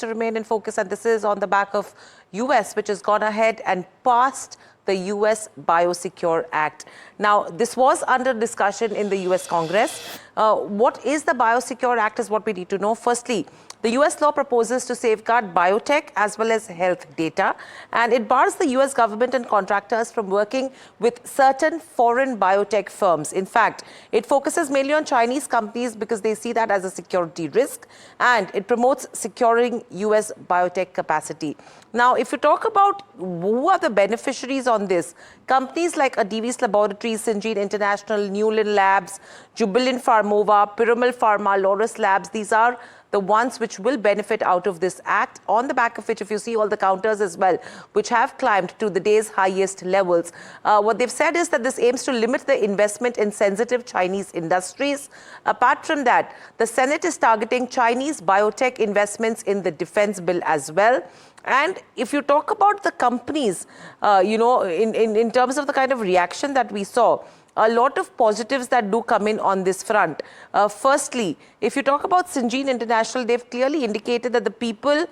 to remain in focus, and this is on the back of US, which has gone ahead and passed the US Biosecure Act. Now, this was under discussion in the US Congress. What is the Biosecure Act is what we need to know. Firstly, the US law proposes to safeguard biotech as well as health data, and it bars the US government and contractors from working with certain foreign biotech firms. In fact, it focuses mainly on Chinese companies because they see that as a security risk, and it promotes securing US biotech capacity. Now, if you talk about who are the beneficiaries on this, companies like Divi's Laboratories, Syngene International, Newland Labs, Jubilant Pharmova, Piramal Pharma, Laurus Labs, these are the ones which will benefit out of this act, on the back of which, if you see all the counters as well, which have climbed to the day's highest levels. What they've said is that this aims to limit the investment in sensitive Chinese industries. Apart from that, the Senate is targeting Chinese biotech investments in the defense bill as well. And if you talk about the companies, in terms of the kind of reaction that we saw, a lot of positives that do come in on this front. Firstly, if you talk about Syngene International, they've clearly indicated that the people,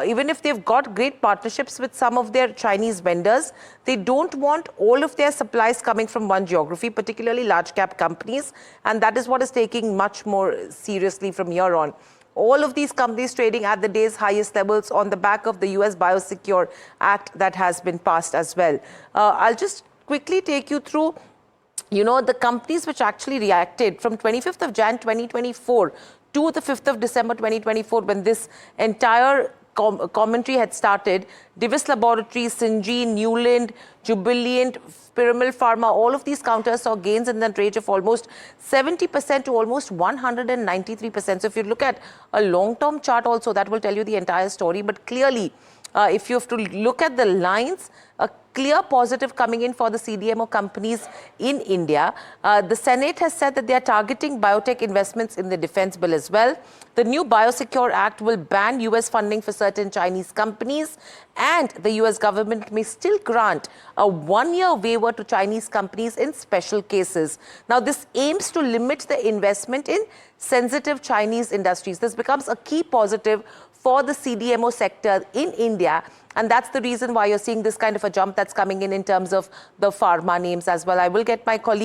even if they've got great partnerships with some of their Chinese vendors, they don't want all of their supplies coming from one geography, particularly large cap companies. And that is what is taking much more seriously from here on. All of these companies trading at the day's highest levels on the back of the US Biosecure Act that has been passed as well. I'll just quickly take you through the companies which actually reacted from 25th of Jan 2024 to the 5th of December 2024, when this entire commentary had started. Divi's Laboratories, Syngene, Newland, Jubilant, Piramal Pharma, all of these counters saw gains in the range of almost 70% to almost 193%. So if you look at a long-term chart also, that will tell you the entire story. But clearly, if you have to look at the lines, a clear positive coming in for the CDMO companies in India. The Senate has said that they are targeting biotech investments in the defense bill as well. The new Biosecure Act will ban US funding for certain Chinese companies, and the US government may still grant a one-year waiver to Chinese companies in special cases. Now, this aims to limit the investment in sensitive Chinese industries. This becomes a key positive for the CDMO sector in India, and that's the reason why you're seeing this kind of a jump that's coming in terms of the pharma names as well. I will get my colleague